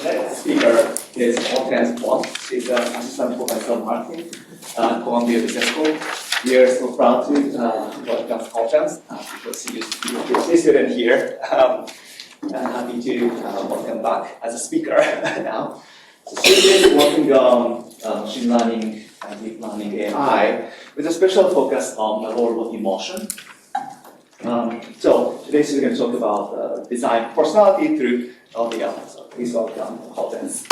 Next speaker is Hortense Fong. She's an assistant professor of marketing at Columbia Business School. We are so proud to welcome Hortense because she used to be a PhD student here. Happy to welcome back as a speaker now. So she is working on machine learning and deep learning AI with a special focus on the role of emotion. So today she's going to talk about design personality through audio. So please welcome Hortense.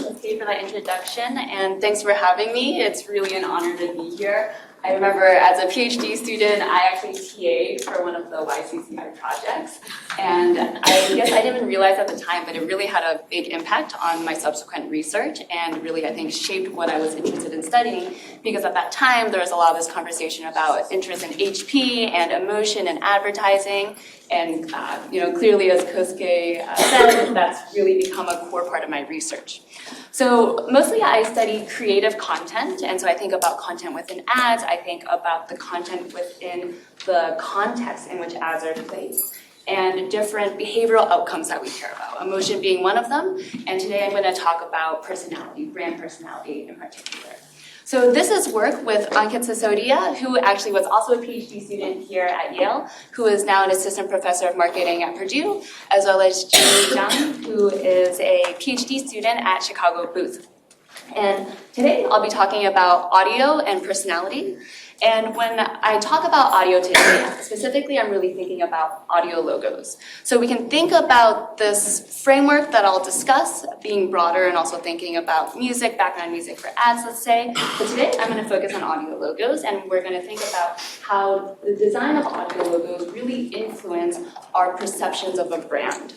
Thank you for that introduction, and thanks for having me. It's really an honor to be here. I remember as a PhD student, I actually TA'd for one of the YCCI projects, and I guess I didn't even realize at the time, but it really had a big impact on my subsequent research and really, I think, shaped what I was interested in studying, because at that time, there was a lot of this conversation about interest in HP and emotion and advertising, and clearly, as Kosuke said, that's really become a core part of my research. So mostly I study creative content, and so I think about content within ads, I think about the content within the context in which ads are placed, and different behavioral outcomes that we care about, emotion being one of them, and today I'm going to talk about personality, brand personality in particular. So this is work with Ankit Sisodia, who actually was also a PhD student here at Yale, who is now an assistant professor of marketing at Purdue, as well as Jamie Zhang, who is a PhD student at Chicago Booth. And today I'll be talking about audio and personality. And when I talk about audio today, specifically I'm really thinking about audio logos. So we can think about this framework that I'll discuss being broader and also thinking about music, background music for ads, let's say. But today I'm going to focus on audio logos, and we're going to think about how the design of audio logos really influence our perceptions of a brand.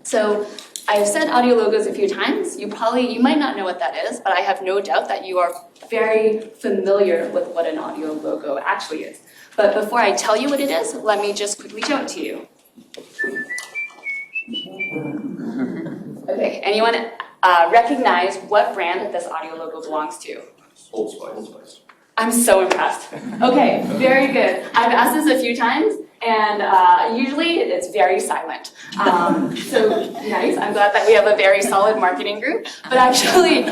So I've said audio logos a few times. You might not know what that is, but I have no doubt that you are very familiar with what an audio logo actually is. But before I tell you what it is, let me just quickly show it to you. Okay, anyone recognize what brand this audio logo belongs to? Old Spice. I'm so impressed. Okay, very good. I've asked this a few times, and usually it's very silent. So nice, I'm glad that we have a very solid marketing group. But actually,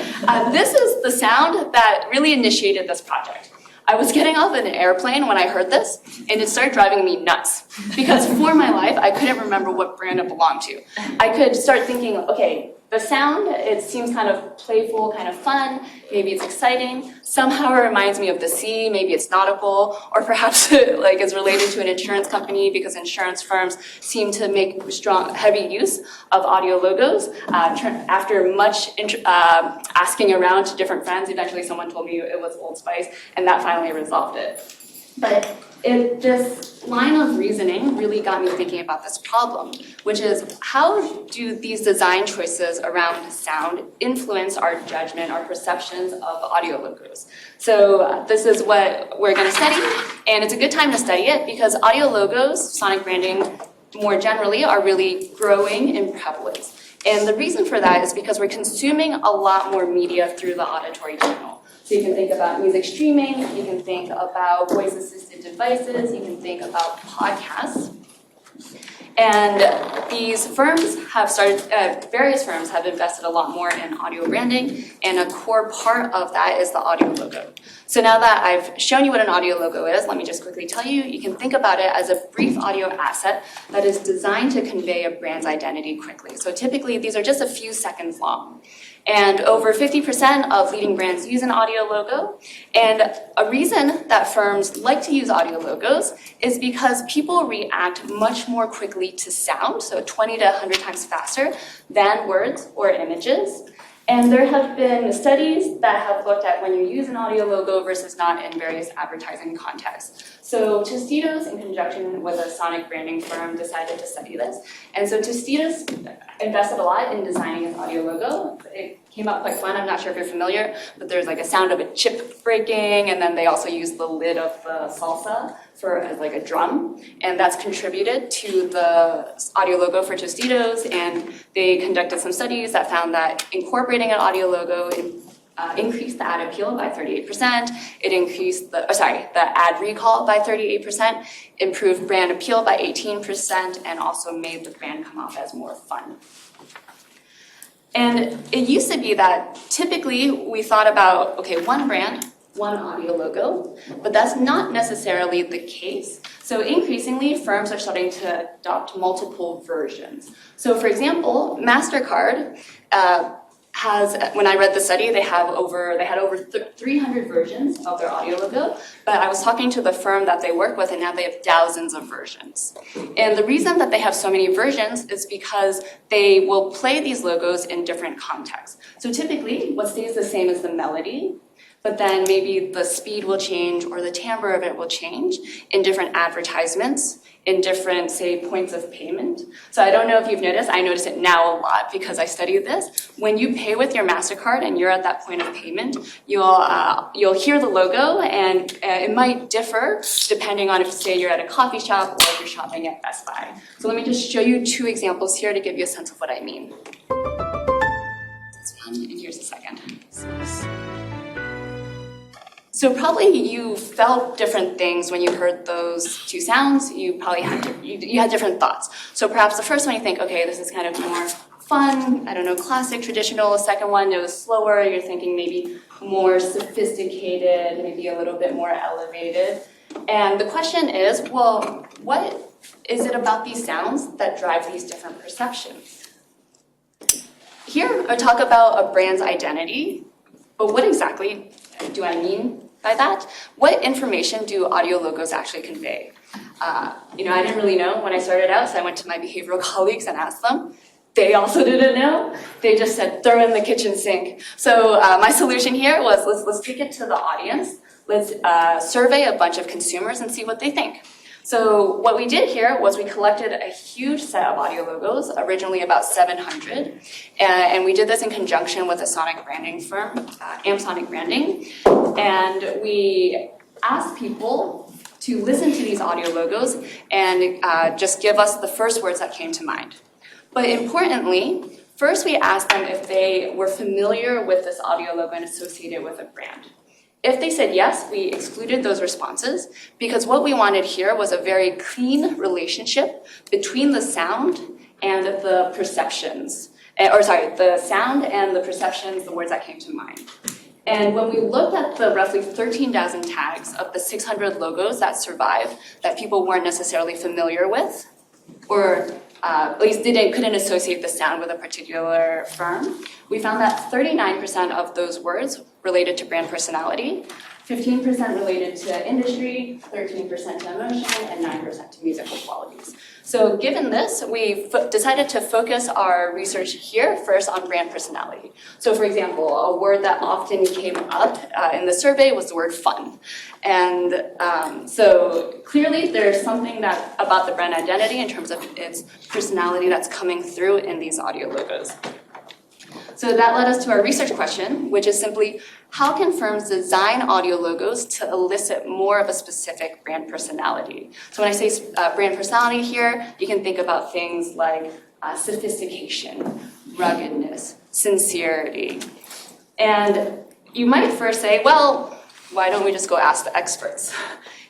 this is the sound that really initiated this project. I was getting off an airplane when I heard this, and it started driving me nuts. Because for my life, I couldn't remember what brand it belonged to. I could start thinking, okay, the sound, it seems kind of playful, kind of fun, maybe it's exciting. Somehow it reminds me of the sea, maybe it's nautical, or perhaps it's related to an insurance company because insurance firms seem to make heavy use of audio logos. After much asking around to different friends, eventually someone told me it was Old Spice, and that finally resolved it. But this line of reasoning really got me thinking about this problem, which is how do these design choices around sound influence our judgment, our perceptions of audio logos? So this is what we're going to study, and it's a good time to study it because audio logos, sonic branding more generally, are really growing in prevalence. And the reason for that is because we're consuming a lot more media through the auditory channel. So you can think about music streaming, you can think about voice-assisted devices, you can think about podcasts. And these firms have various firms have invested a lot more in audio branding, and a core part of that is the audio logo. So now that I've shown you what an audio logo is, let me just quickly tell you, you can think about it as a brief audio asset that is designed to convey a brand's identity quickly. So typically, these are just a few seconds long. And over 50% of leading brands use an audio logo. And a reason that firms like to use audio logos is because people react much more quickly to sound, so 20 to 100 times faster than words or images. And there have been studies that have looked at when you use an audio logo versus not in various advertising contexts. So Tostitos, in conjunction with a sonic branding firm, decided to study this. And so Tostitos invested a lot in designing an audio logo. It came out quite fun. I'm not sure if you're familiar, but there's like a sound of a chip breaking, and then they also used the lid of the salsa as like a drum, and that's contributed to the audio logo for Tostitos. And they conducted some studies that found that incorporating an audio logo increased the ad appeal by 38%. It increased the ad recall by 38%, improved brand appeal by 18%, and also made the brand come off as more fun. And it used to be that typically we thought about, okay, one brand, one audio logo, but that's not necessarily the case. So increasingly, firms are starting to adopt multiple versions. So for example, MasterCard when I read the study, they had over 300 versions of their audio logo, but I was talking to the firm that they work with, and now they have thousands of versions. And the reason that they have so many versions is because they will play these logos in different contexts. So typically, what stays the same is the melody, but then maybe the speed will change or the timbre of it will change in different advertisements, in different, say, points of payment. So I don't know if you've noticed, I notice it now a lot because I studied this. When you pay with your MasterCard and you're at that point of payment, you'll hear the logo, and it might differ depending on if, say, you're at a coffee shop or if you're shopping at Best Buy. So let me just show you 2 examples here to give you a sense of what I mean. This one, and here's the second. So probably you felt different things when you heard those 2 sounds. You probably you had different thoughts. So perhaps the first one you think, okay, this is kind of more fun, I don't know, classic, traditional. The second one, it was slower. You're thinking maybe more sophisticated, maybe a little bit more elevated. And the question is, well, what is it about these sounds that drive these different perceptions? Here, I talk about a brand's identity, but what exactly do I mean by that? What information do audio logos actually convey? I didn't really know when I started out, so I went to my behavioral colleagues and asked them. They also didn't know. They just said, throw in the kitchen sink. So my solution here was, let's take it to the audience. Let's survey a bunch of consumers and see what they think. So what we did here was we collected a huge set of audio logos, originally about 700, and we did this in conjunction with a sonic branding firm, Sonic Branding, and we asked people to listen to these audio logos and just give us the first words that came to mind. But importantly, first we asked them if they were familiar with this audio logo and associated with a brand. If they said yes, we excluded those responses because what we wanted here was a very clean relationship between the sound and the perceptions, the sound and the perceptions, the words that came to mind. And when we looked at the roughly 13,000 tags of the 600 logos that survived that people weren't necessarily familiar with, or at least couldn't associate the sound with a particular firm, we found that 39% of those words related to brand personality, 15% related to industry, 13% to emotion, and 9% to musical qualities. So given this, we decided to focus our research here first on brand personality. So for example, a word that often came up in the survey was the word fun. And so clearly there's something about the brand identity in terms of its personality that's coming through in these audio logos. So that led us to our research question, which is simply, how can firms design audio logos to elicit more of a specific brand personality? So when I say brand personality here, you can think about things like sophistication, ruggedness, sincerity. And you might first say, well, why don't we just go ask the experts?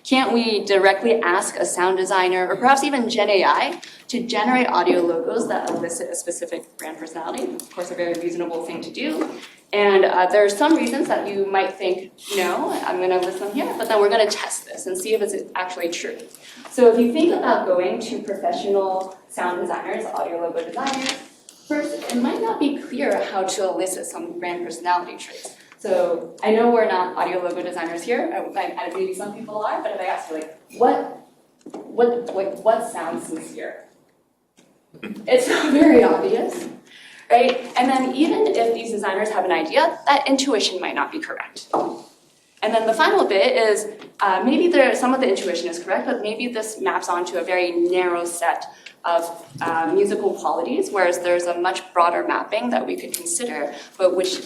Can't we directly ask a sound designer, or perhaps even Gen AI, to generate audio logos that elicit a specific brand personality? Of course, a very reasonable thing to do. And there are some reasons that you might think, no, I'm going to list them here, but then we're going to test this and see if it's actually true. So if you think about going to professional sound designers, audio logo designers, first, it might not be clear how to elicit some brand personality traits. So I know we're not audio logo designers here. Maybe some people are, but if I ask you, what sounds sincere? It's very obvious, right? And then even if these designers have an idea, that intuition might not be correct. And then the final bit is maybe some of the intuition is correct, but maybe this maps onto a very narrow set of musical qualities, whereas there's a much broader mapping that we could consider, but which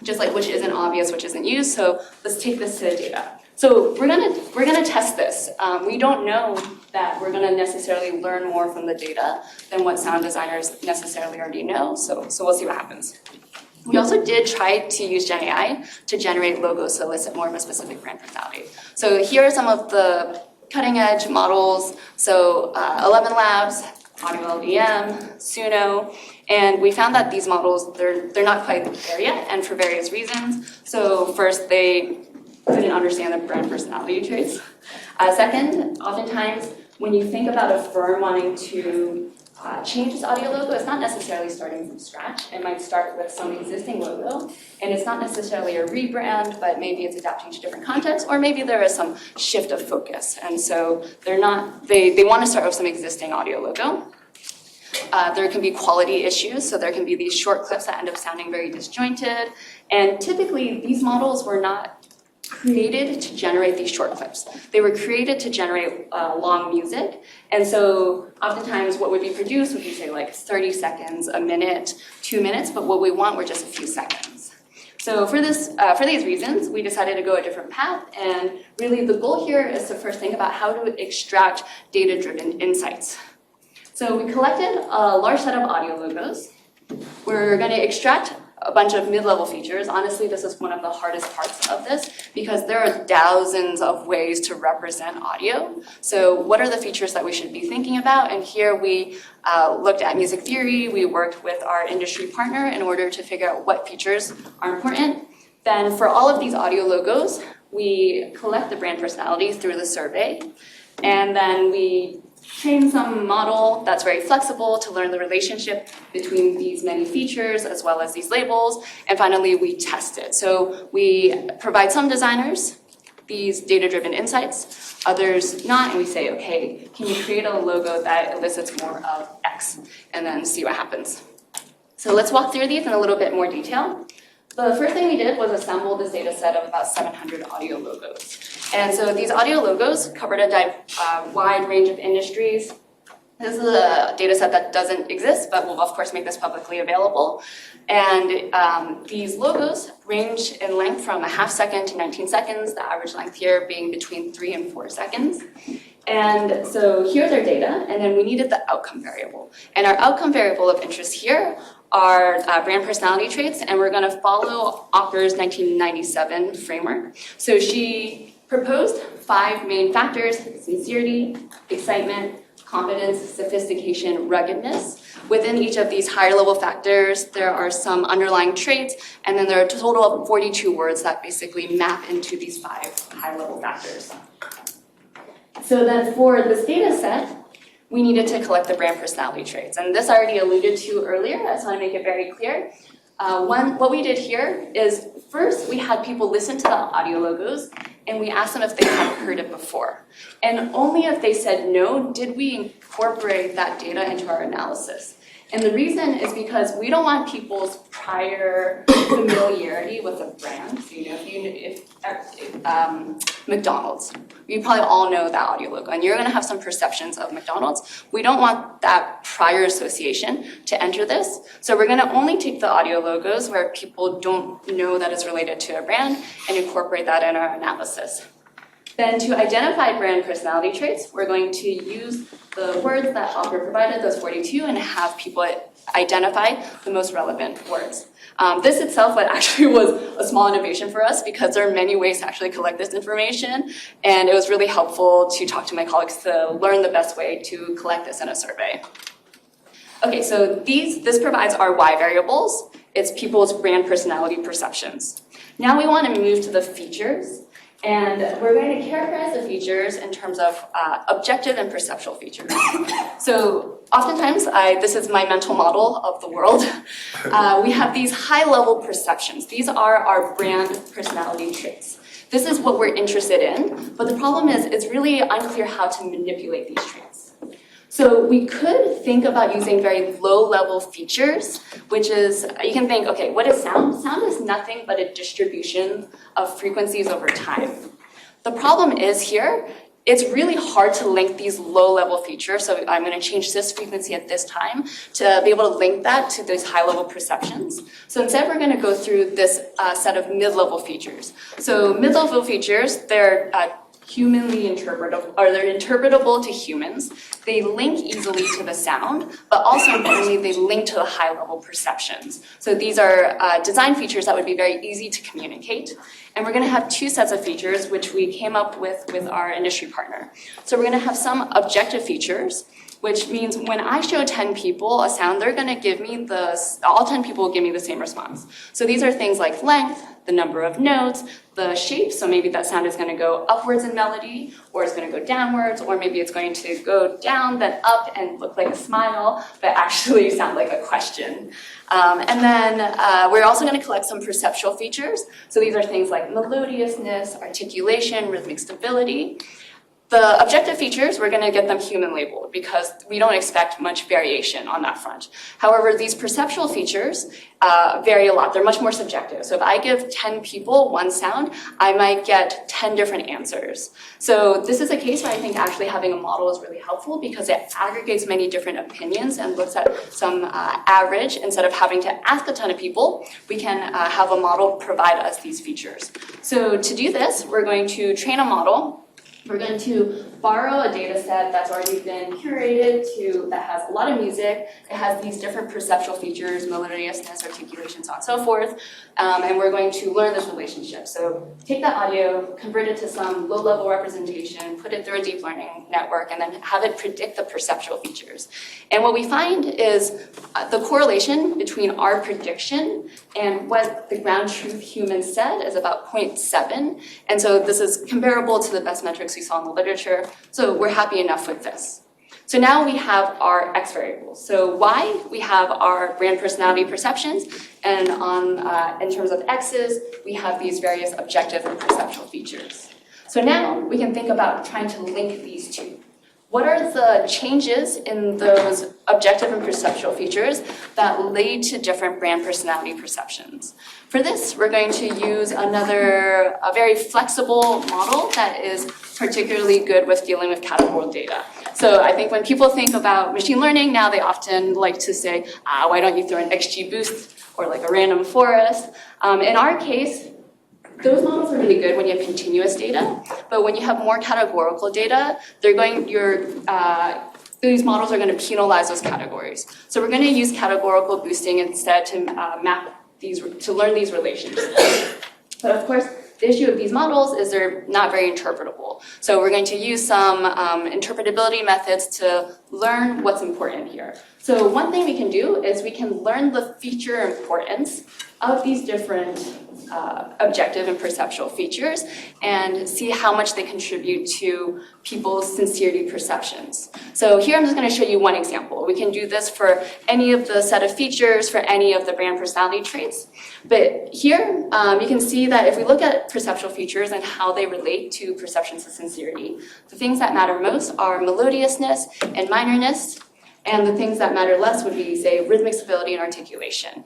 isn't obvious, which isn't used. So let's take this to the data. So we're gonna test this. We don't know that we're gonna necessarily learn more from the data than what sound designers necessarily already know. So we'll see what happens. We also did try to use Gen AI to generate logos to elicit more of a specific brand personality. So here are some of the cutting edge models. So 11 Labs, Audio LDM, Suno, and we found that these models, they're not quite there yet, and for various reasons. So first, they couldn't understand the brand personality traits. Second, oftentimes, when you think about a firm wanting to change its audio logo, it's not necessarily starting from scratch. It might start with some existing logo, and it's not necessarily a rebrand, but maybe it's adapting to different contexts, or maybe there is some shift of focus. And so they want to start with some existing audio logo. There can be quality issues, so there can be these short clips that end up sounding very disjointed, and typically these models were not created to generate these short clips. They were created to generate long music, and so oftentimes what would be produced would be, say, like 30 seconds, a minute, 2 minutes, but what we want were just a few seconds. So for these reasons, we decided to go a different path, and really the goal here is to first think about how to extract data-driven insights. So we collected a large set of audio logos. We're going to extract a bunch of mid-level features. Honestly, this is one of the hardest parts of this because there are thousands of ways to represent audio. So what are the features that we should be thinking about? And here we looked at music theory. We worked with our industry partner in order to figure out what features are important. Then for all of these audio logos, we collect the brand personalities through the survey. And then we train some model that's very flexible to learn the relationship between these many features as well as these labels. And finally, we test it. So we provide some designers these data-driven insights, others not, and we say, okay, can you create a logo that elicits more of X? And then see what happens. So let's walk through these in a little bit more detail. The first thing we did was assemble this data set of about 700 audio logos. And so these audio logos covered a wide range of industries. This is a data set that doesn't exist, but we'll of course make this publicly available. And these logos range in length from a half second to 19 seconds, the average length here being between 3 and 4 seconds. And so here's our data, and then we needed the outcome variable. And our outcome variable of interest here are brand personality traits, and we're going to follow Auker's 1997 framework. So she proposed 5 main factors: sincerity, excitement, confidence, sophistication, ruggedness. Within each of these higher level factors, there are some underlying traits, and then there are a total of 42 words that basically map into these 5 high level factors. So then for this data set, we needed to collect the brand personality traits. And this I already alluded to earlier. I just want to make it very clear. What we did here is first we had people listen to the audio logos and we asked them if they had heard it before. And only if they said no did we incorporate that data into our analysis. And the reason is because we don't want people's prior familiarity with a brand. So, if McDonald's, you probably all know that audio logo, and you're going to have some perceptions of McDonald's. We don't want that prior association to enter this. So we're going to only take the audio logos where people don't know that it's related to a brand and incorporate that in our analysis. Then to identify brand personality traits, we're going to use the words that Auker provided, those 42, and have people identify the most relevant words. This itself actually was a small innovation for us because there are many ways to actually collect this information, and it was really helpful to talk to my colleagues to learn the best way to collect this in a survey. Okay, so this provides our Y variables. It's people's brand personality perceptions. Now we want to move to the features. And we're going to characterize the features in terms of objective and perceptual features. So oftentimes, this is my mental model of the world. We have these high-level perceptions. These are our brand personality traits. This is what we're interested in, but the problem is it's really unclear how to manipulate these traits. So we could think about using very low-level features, which is, you can think, okay, what is sound? Sound is nothing but a distribution of frequencies over time. The problem is here, it's really hard to link these low-level features, so I'm going to change this frequency at this time to be able to link that to those high-level perceptions. So instead, we're going to go through this set of mid-level features. So mid-level features, they're humanly interpretable, or they're interpretable to humans. they link easily to the sound, but also importantly, they link to the high-level perceptions. So these are design features that would be very easy to communicate. And we're going to have two sets of features, which we came up with our industry partner. So we're going to have some objective features, which means when I show 10 people a sound, they're going to give me all 10 people will give me the same response. So these are things like length, the number of notes, the shape. So maybe that sound is going to go upwards in melody, or it's going to go downwards, or maybe it's going to go down, then up and look like a smile, but actually sound like a question. And then we're also going to collect some perceptual features. So these are things like melodiousness, articulation, rhythmic stability. The objective features, we're going to get them human labeled because we don't expect much variation on that front. However, these perceptual features vary a lot. They're much more subjective. So if I give 10 people one sound, I might get 10 different answers. So this is a case where I think actually having a model is really helpful because it aggregates many different opinions and looks at some average. Instead of having to ask a ton of people, we can have a model provide us these features. So to do this, we're going to train a model. We're going to borrow a data set that's already been curated that has a lot of music. It has these different perceptual features, melodiousness, articulation, so on and so forth. And we're going to learn this relationship. So take that audio, convert it to some low-level representation, put it through a deep learning network, and then have it predict the perceptual features. And what we find is the correlation between our prediction and what the ground truth human said is about 0.7. And so this is comparable to the best metrics we saw in the literature. So we're happy enough with this. So now we have our X variables. So Y, we have our brand personality perceptions, and in terms of X's, we have these various objective and perceptual features. So now we can think about trying to link these two. What are the changes in those objective and perceptual features that lead to different brand personality perceptions? For this, we're going to use a very flexible model that is particularly good with dealing with categorical data. So I think when people think about machine learning, now they often like to say, why don't you throw an XGBoost or like a random forest? In our case, those models are really good when you have continuous data, but when you have more categorical data, these models are going to penalize those categories. So we're going to use categorical boosting instead to to learn these relations. But of course, the issue of these models is they're not very interpretable. So we're going to use some interpretability methods to learn what's important here. So one thing we can do is we can learn the feature importance of these different objective and perceptual features and see how much they contribute to people's sincerity perceptions. So here I'm just going to show you one example. We can do this for any of the set of features, for any of the brand personality traits. But here you can see that if we look at perceptual features and how they relate to perceptions of sincerity, the things that matter most are melodiousness and minorness, and the things that matter less would be, say, rhythmic stability and articulation.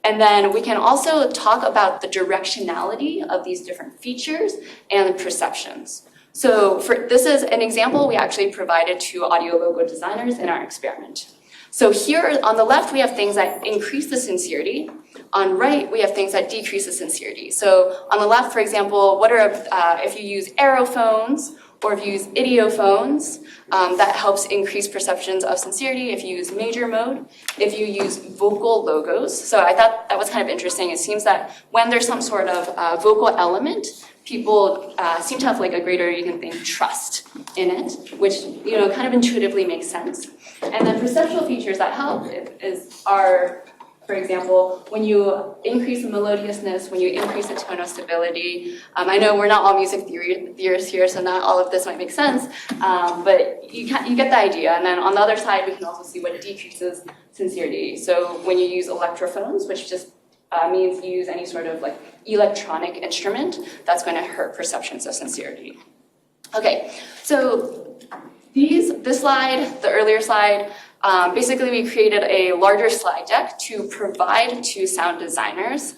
And then we can also talk about the directionality of these different features and perceptions. So this is an example we actually provided to audio logo designers in our experiment. So here on the left, we have things that increase the sincerity. On right, we have things that decrease the sincerity. So on the left, for example, if you use aerophones or if you use idiophones, that helps increase perceptions of sincerity. If you use major mode, if you use vocal logos. So I thought that was kind of interesting. It seems that when there's some sort of vocal element, people seem to have like a greater, you can think, trust in it, which kind of intuitively makes sense. And then perceptual features that help are, for example, when you increase the melodiousness, when you increase the tonal stability. I know we're not all music theorists here, so not all of this might make sense, but you get the idea. And then on the other side, we can also see what decreases sincerity. So when you use electrophones, which just means you use any sort of like electronic instrument, that's going to hurt perceptions of sincerity. Okay, so this slide, the earlier slide, basically we created a larger slide deck to provide to sound designers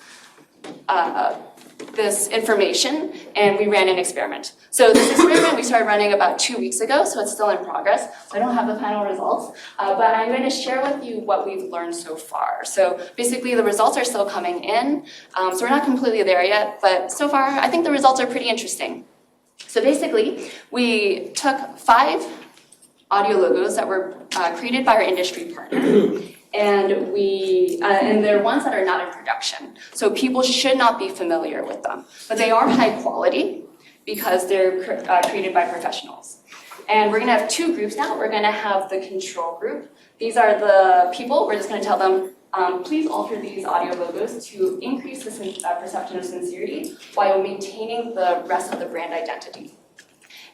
this information, and we ran an experiment. So this experiment we started running about 2 weeks ago, so it's still in progress. So I don't have the final results, but I'm going to share with you what we've learned so far. So basically the results are still coming in, so we're not completely there yet, but so far I think the results are pretty interesting. So basically we took 5 audio logos that were created by our industry partner. And they're ones that are not in production. So people should not be familiar with them. But they are high quality because they're created by professionals. And we're going to have two groups now. We're going to have the control group. These are the people. We're just going to tell them, please alter these audio logos to increase the perception of sincerity while maintaining the rest of the brand identity.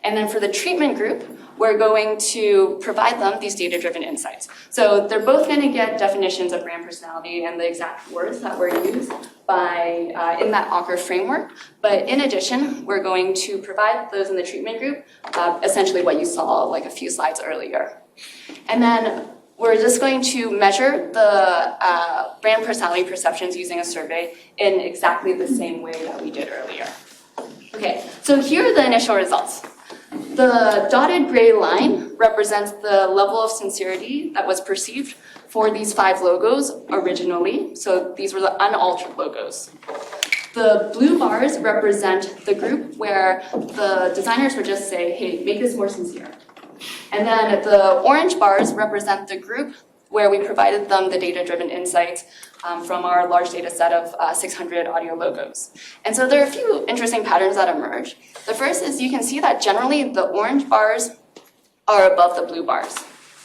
And then for the treatment group, we're going to provide them these data-driven insights. So they're both going to get definitions of brand personality and the exact words that were used in that Anchor framework. But in addition, we're going to provide those in the treatment group, essentially what you saw like a few slides earlier. And then we're just going to measure the brand personality perceptions using a survey in exactly the same way that we did earlier. Okay, so here are the initial results. The dotted gray line represents the level of sincerity that was perceived for these 5 logos originally. So these were the unaltered logos. The blue bars represent the group where the designers would just say, hey, make this more sincere. And then the orange bars represent the group where we provided them the data-driven insights from our large data set of 600 audio logos. And so there are a few interesting patterns that emerge. The first is you can see that generally the orange bars are above the blue bars.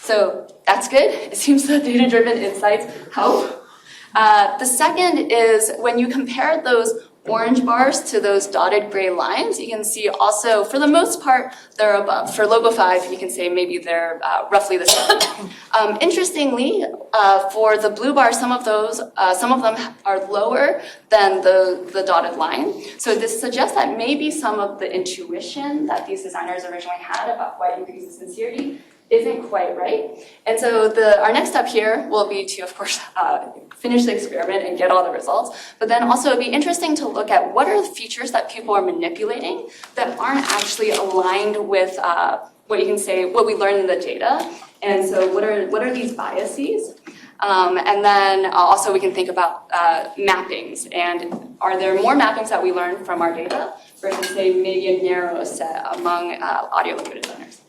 So that's good. It seems the data-driven insights help. The second is when you compare those orange bars to those dotted gray lines, you can see also, for the most part, they're above. For logo 5, you can say maybe they're roughly the same. Interestingly, for the blue bars, some of them are lower than the dotted line. So this suggests that maybe some of the intuition that these designers originally had about what increases sincerity isn't quite right. And so our next step here will be to, of course, finish the experiment and get all the results. But then also it'd be interesting to look at what are the features that people are manipulating that aren't actually aligned with what we learned in the data. And so what are these biases? And then also we can think about mappings. And are there more mappings that we learn from our data versus, say, maybe a narrow set among audio logo designers?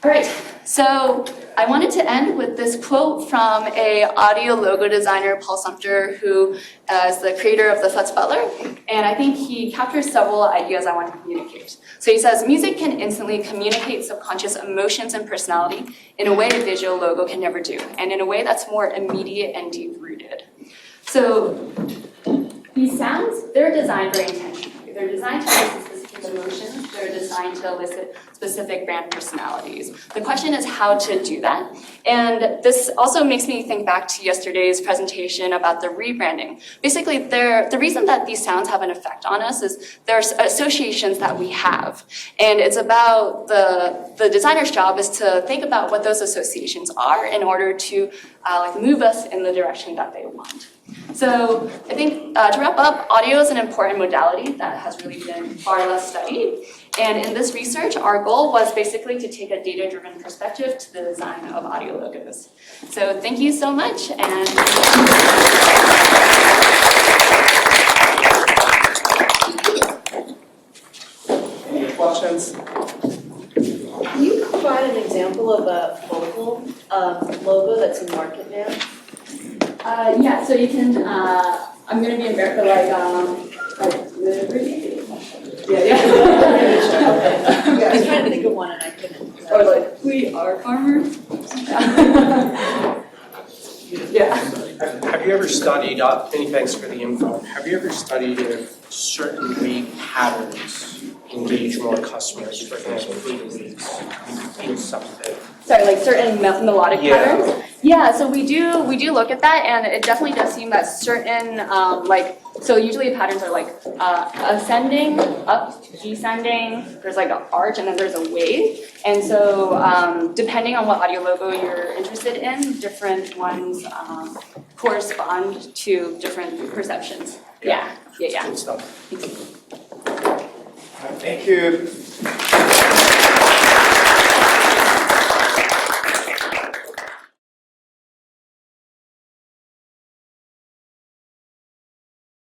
All right, so I wanted to end with this quote from a audio logo designer, Paul Sumter, who is the creator of the Futz Butler, and I think he captures several ideas I want to communicate. So he says, music can instantly communicate subconscious emotions and personality in a way a visual logo can never do, and in a way that's more immediate and deep-rooted. So these sounds, they're designed very intentionally. They're designed to elicit specific emotions. They're designed to elicit specific brand personalities. The question is how to do that. And this also makes me think back to yesterday's presentation about the rebranding. Basically, the reason that these sounds have an effect on us is there's associations that we have. And it's about the designer's job is to think about what those associations are in order to move us in the direction that they want. So I think to wrap up, audio is an important modality that has really been far less studied. And in this research, our goal was basically to take a data-driven perspective to the design of audio logos. So thank you so much. And any questions? Can you provide an example of a mobile logo that's in market now? yeah, so you can, I'm going to be embarrassed, but yeah. I was trying to think of one and I couldn't. Or we are farmers. Yeah. Have you ever studied, many thanks for the info, have you ever studied if certain read patterns engage more customers, for example, something? Sorry, like certain melodic patterns? Yeah, so we do look at that, and it definitely does seem that certain, so usually patterns are like ascending, up, descending, there's like an arch, and then there's a wave. And so depending on what audio logo you're interested in, different ones correspond to different perceptions. Yeah. Good stuff. Thank you.